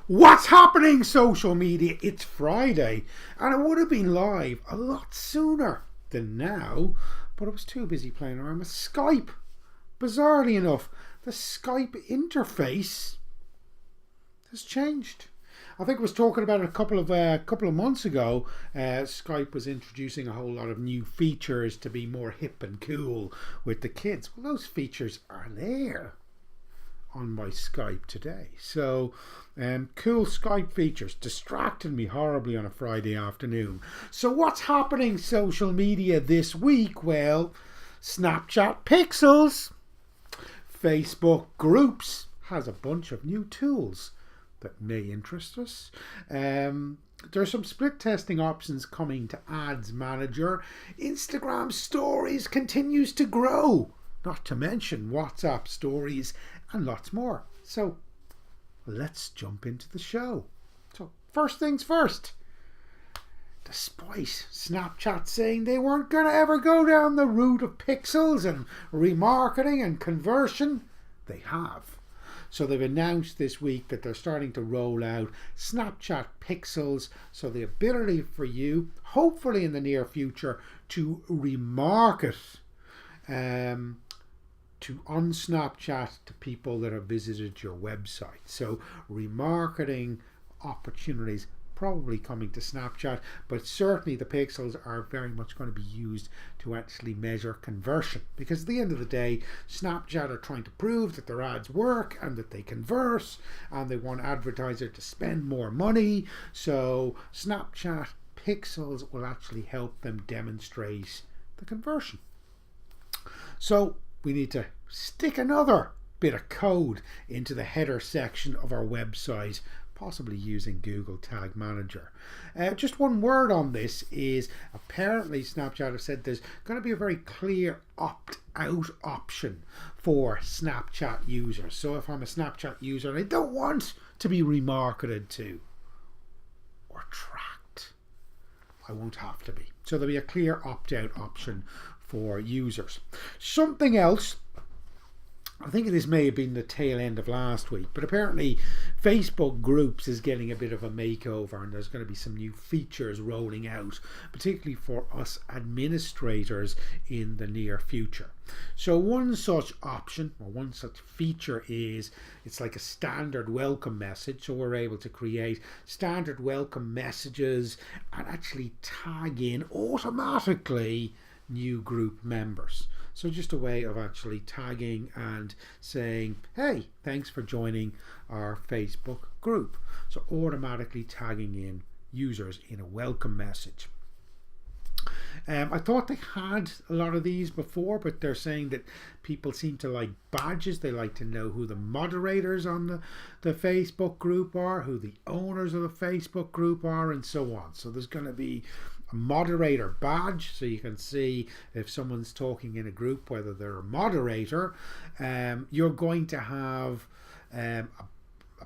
What's happening, social media? It's Friday, and it would have been live a lot sooner than now, but I was too busy playing around with Skype. Bizarrely enough, the Skype interface has changed. I think I was talking about it a couple of months ago. Skype was introducing a whole lot of new features to be more hip and cool with the kids. Well, those features are there on my Skype today. So cool Skype features distracted me horribly on a Friday afternoon. So what's happening social media this week? Well, Snapchat Pixels, Facebook Groups has a bunch of new tools that may interest us. There's some split testing options coming to Ads Manager. Instagram Stories continues to grow, not to mention WhatsApp Stories and lots more. So let's jump into the show. So first things first, despite Snapchat saying they weren't going to ever go down the route of pixels and remarketing and conversion, they have. So they've announced this week that they're starting to roll out Snapchat Pixels, so the ability for you, hopefully in the near future, to remarket on Snapchat to people that have visited your website. So remarketing opportunities probably coming to Snapchat, but certainly the pixels are very much going to be used to actually measure conversion, because at the end of the day, Snapchat are trying to prove that their ads work and that they convert, and they want advertisers to spend more money. So Snapchat Pixels will actually help them demonstrate the conversion. So we need to stick another bit of code into the header section of our website, possibly using Google Tag Manager. Just one word on this is apparently Snapchat have said there's going to be a very clear opt-out option for Snapchat users. So if I'm a Snapchat user and I don't want to be remarketed to or tracked, I won't have to be. So there'll be a clear opt-out option for users. Something else, I think this may have been the tail end of last week, but apparently Facebook Groups is getting a bit of a makeover, and there's going to be some new features rolling out, particularly for us administrators in the near future. So one such option, or one such feature, is it's like a standard welcome message. So we're able to create standard welcome messages and actually tag in automatically new group members. So just a way of actually tagging and saying, hey, thanks for joining our Facebook group. So automatically tagging in users in a welcome message. I thought they had a lot of these before, but they're saying that people seem to like badges. They like to know who the moderators on the Facebook group are, who the owners of the Facebook group are, and so on. So there's going to be a moderator badge, so you can see if someone's talking in a group whether they're a moderator. You're going to have a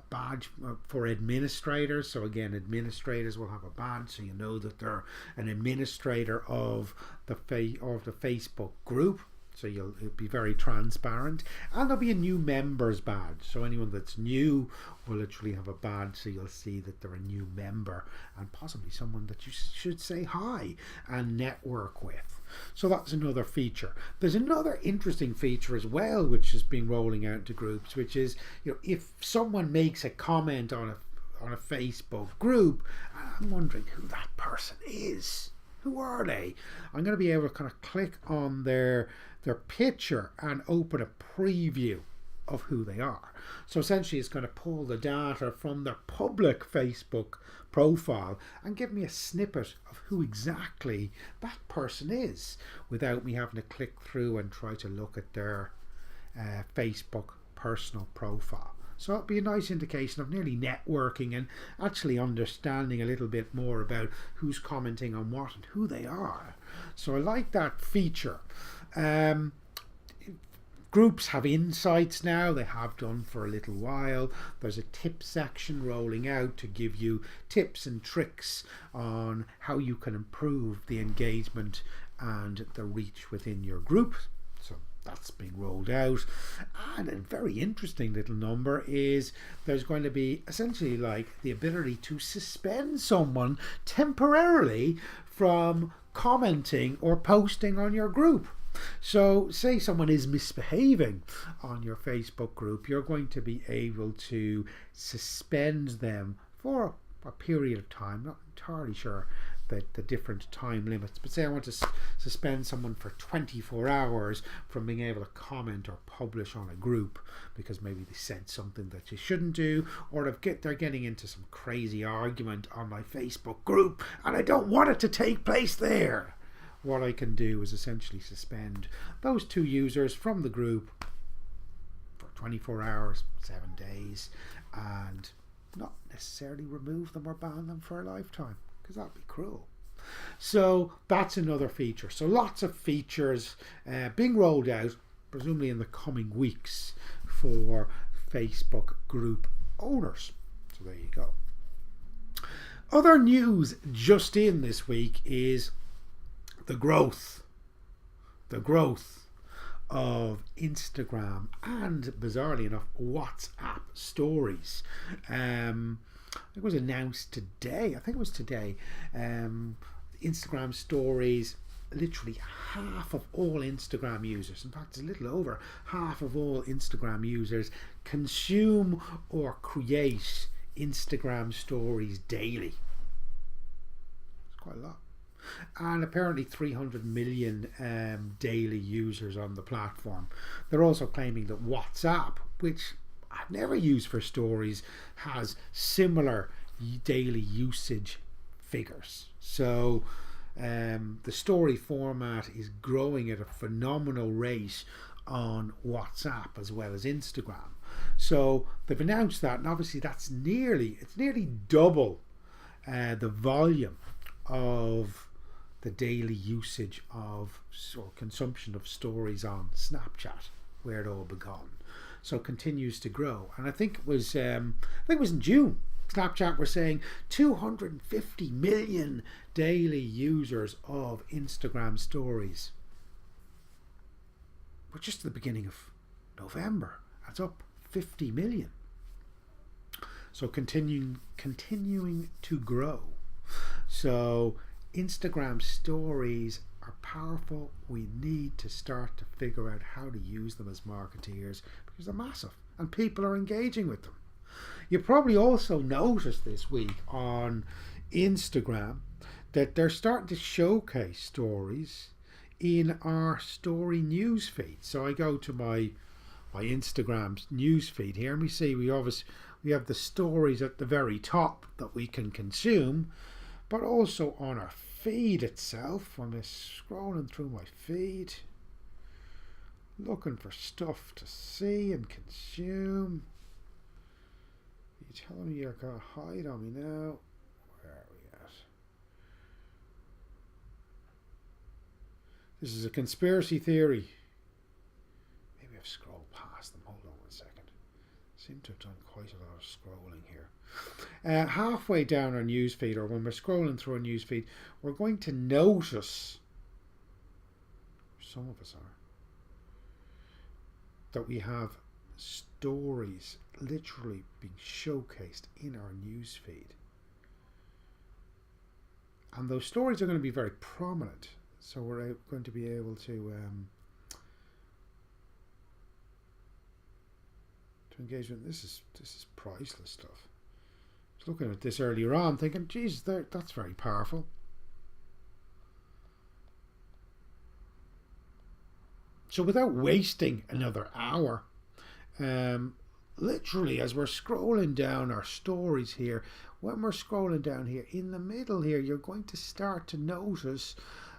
badge for administrators. So again, administrators will have a badge, so you know that they're an administrator of the Facebook group. So it'll be very transparent, and there'll be a new members badge. So anyone that's new will literally have a badge, so you'll see that they're a new member and possibly someone that you should say hi and network with. So that's another feature. There's another interesting feature as well, which has been rolling out to groups, which is, if someone makes a comment on a Facebook group, I'm wondering who that person is. Who are they? I'm going to be able to kind of click on their picture and open a preview of who they are. So essentially it's going to pull the data from their public Facebook profile and give me a snippet of who exactly that person is, without me having to click through and try to look at their Facebook personal profile. So it'll be a nice indication of nearly networking and actually understanding a little bit more about who's commenting on what and who they are. So I like that feature. Groups have insights now. They have done for a little while. There's a tip section rolling out to give you tips and tricks on how you can improve the engagement and the reach within your group. So that's being rolled out. And a very interesting little number is there's going to be essentially like the ability to suspend someone temporarily from commenting or posting on your group. So say someone is misbehaving on your Facebook group, you're going to be able to suspend them for a period of time. Not entirely sure the different time limits, but say I want to suspend someone for 24 hours from being able to comment or publish on a group because maybe they said something that you shouldn't do, or they're getting into some crazy argument on my Facebook group and I don't want it to take place there. What I can do is essentially suspend those two users from the group for 24 hours, 7 days, and not necessarily remove them or ban them for a lifetime, because that'd be cruel. So that's another feature. So lots of features being rolled out, presumably in the coming weeks, for Facebook group owners. So there you go. Other news just in this week is the growth of Instagram and, bizarrely enough, WhatsApp stories. It was announced today. I think it was today. Instagram stories, literally half of all Instagram users, in fact it's a little over half of all Instagram users, consume or create Instagram stories daily. It's quite a lot. And apparently 300 million daily users on the platform. They're also claiming that WhatsApp, which I've never used for stories, has similar daily usage figures. So the story format is growing at a phenomenal rate on WhatsApp as well as Instagram. So they've announced that, and obviously it's nearly double the volume of the daily usage of or consumption of stories on Snapchat, where it all began. So it continues to grow, and I think it was in June. Snapchat were saying 250 million daily users of Instagram stories. We're just at the beginning of November. That's up 50 million. So continuing to grow. So Instagram stories are powerful. We need to start to figure out how to use them as marketeers because they're massive and people are engaging with them. You probably also noticed this week on Instagram that they're starting to showcase stories in our story newsfeed. So I go to my Instagram newsfead here, and we see we have the stories at the very top that we can consume, but also on our feed itself. When I'm scrolling through my feed, looking for stuff to see and consume. You're telling me you're going to hide on me now? Where are we at? This is a conspiracy theory. Maybe I've scrolled past them. Hold on 1 second. Seem to have done quite a lot of scrolling here. Halfway down our newsfeed, or when we're scrolling through our newsfeed, we're going to notice, some of us are, that we have stories literally being showcased in our newsfeed. And those stories are going to be very prominent. So we're going to be able to engage with this is priceless stuff. I was looking at this earlier on thinking, geez, that's very powerful. So without wasting another hour, literally as we're scrolling down our stories here, when we're scrolling down here in the middle here, you're going to start to notice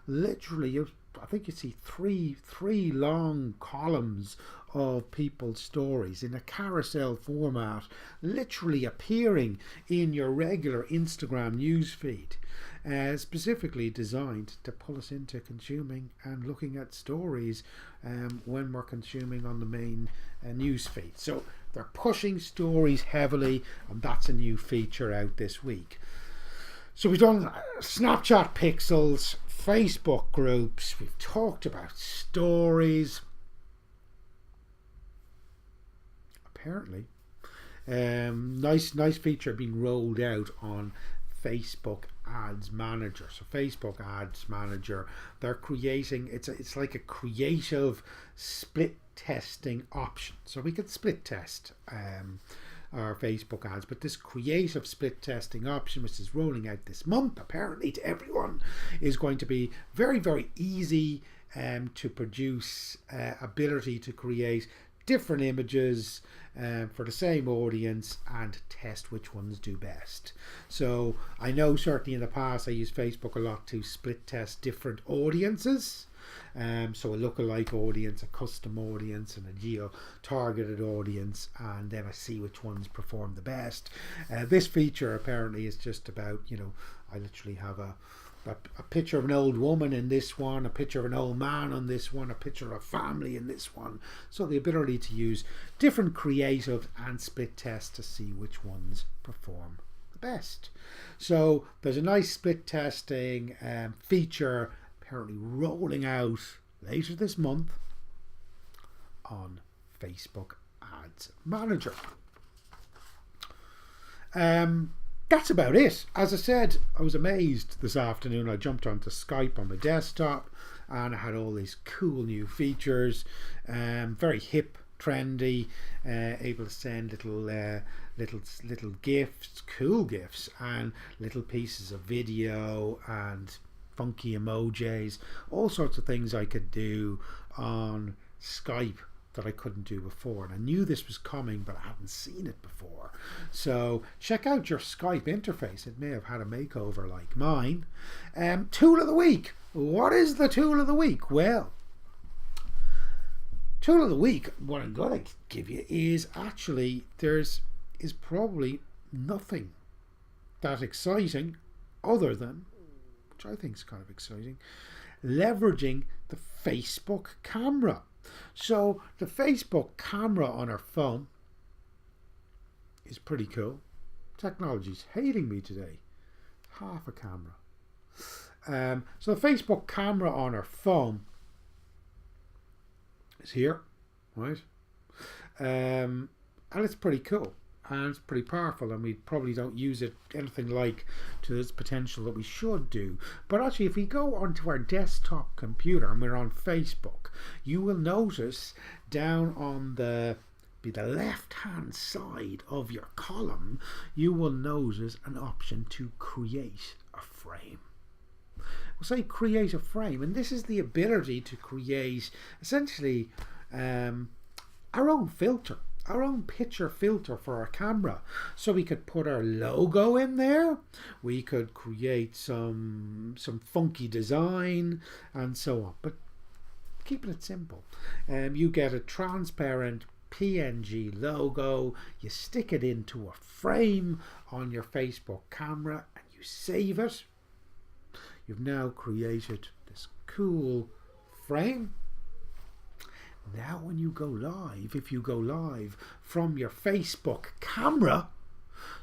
literally, I think you see three long columns of people's stories in a carousel format, literally appearing in your regular Instagram newsfeed, specifically designed to pull us into consuming and looking at stories when we're consuming on the main newsfeed. So they're pushing stories heavily, and that's a new feature out this week. So we've done Snapchat pixels, Facebook groups, we've talked about stories. apparently. Nice feature being rolled out on Facebook Ads Manager. So Facebook Ads Manager, they're creating, it's like a creative split testing option. So we could split test our Facebook ads, but this creative split testing option, which is rolling out this month apparently to everyone, is going to be very easy to produce, ability to create different images for the same audience and test which ones do best. So I know certainly in the past I used Facebook a lot to split test different audiences. So a lookalike audience, a custom audience, and a geo-targeted audience, and then I see which ones perform the best. This feature apparently is just about, I literally have a picture of an old woman in this one, a picture of an old man on this one, a picture of a family in this one. So the ability to use different creative and split tests to see which ones perform the best. So there's a nice split testing feature apparently rolling out later this month on Facebook Ads Manager. That's about it. As I said, I was amazed this afternoon. I jumped onto Skype on my desktop and I had all these cool new features, very hip, trendy, able to send little gifts, cool gifts, and little pieces of video and funky emojis, all sorts of things I could do on Skype that I couldn't do before. And I knew this was coming, but I hadn't seen it before. So check out your Skype interface. It may have had a makeover like mine. Tool of the week. What is the tool of the week? Well, tool of the week, what I'm going to give you is actually is probably nothing that exciting other than, which I think is kind of exciting, leveraging the Facebook camera. So the Facebook camera on our phone is pretty cool. Technology's hating me today. Half a camera. So the Facebook camera on our phone is here, right? And it's pretty cool. And it's pretty powerful, and we probably don't use it anything like to its potential that we should do. But actually, if we go onto our desktop computer and we're on Facebook, you will notice down on the left hand side of your column, you will notice an option to create a frame. We'll say create a frame, and this is the ability to create essentially our own filter, our own picture filter for our camera. So we could put our logo in there, we could create some funky design and so on, but keeping it simple. You get a transparent PNG logo, you stick it into a frame on your Facebook camera and you save it. You've now created this cool frame. Now when you go live, if you go live from your Facebook camera,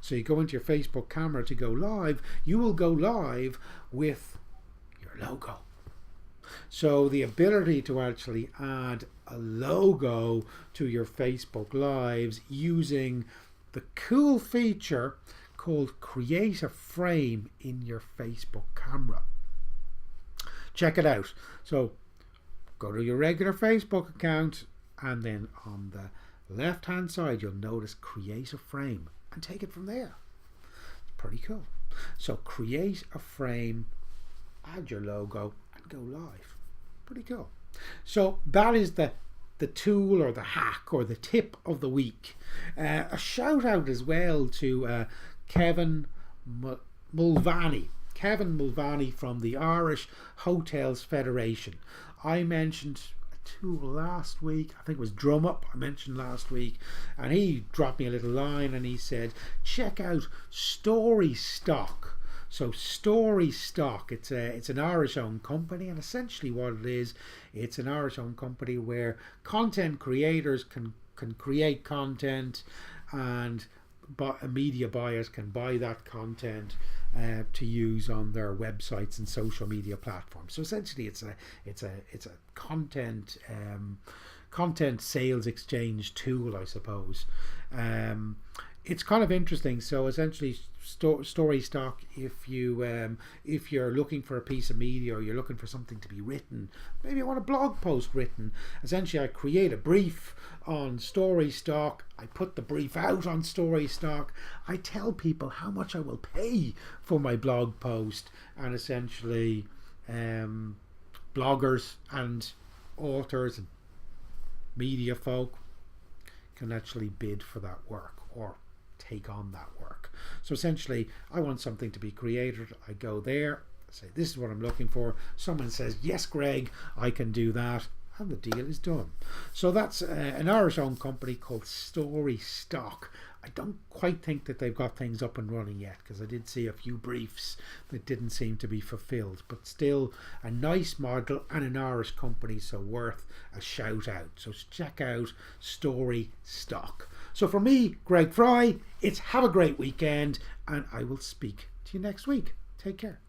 so you go into your Facebook camera to go live, you will go live with your logo. So the ability to actually add a logo to your Facebook Lives using the cool feature called Create a Frame in your Facebook camera. Check it out. So go to your regular Facebook account, and then on the left hand side you'll notice Create a Frame, and take it from there. It's pretty cool. So create a frame, add your logo, and go live. Pretty cool. So that is the tool or the hack or the tip of the week. A shout out as well to Kevin Mulvaney. Kevin Mulvaney from the Irish Hotels Federation. I mentioned a tool last week, I think it was Drum Up, I mentioned last week, and he dropped me a little line and he said, check out Storystock. So Storystock, it's an Irish-owned company, and essentially what it is, it's an Irish-owned company where content creators can create content, and media buyers can buy that content to use on their websites and social media platforms. So essentially, it's a content content sales exchange tool, I suppose. It's kind of interesting. So essentially, Storystock, if you're looking for a piece of media, or you're looking for something to be written, maybe you want a blog post written, essentially I create a brief on Storystock, I put the brief out on Storystock, I tell people how much I will pay for my blog post, and essentially bloggers and authors and media folk can actually bid for that work or take on that work. So essentially, I want something to be created. I go there, I say, this is what I'm looking for. Someone says, yes, Greg, I can do that. And the deal is done. So that's an Irish-owned company called Storystock. I don't quite think that they've got things up and running yet, because I did see a few briefs that didn't seem to be fulfilled, but still a nice model and an Irish company, so worth a shout out. So check out Storystock. So for me, Greg Fry, it's have a great weekend, and I will speak to you next week. Take care.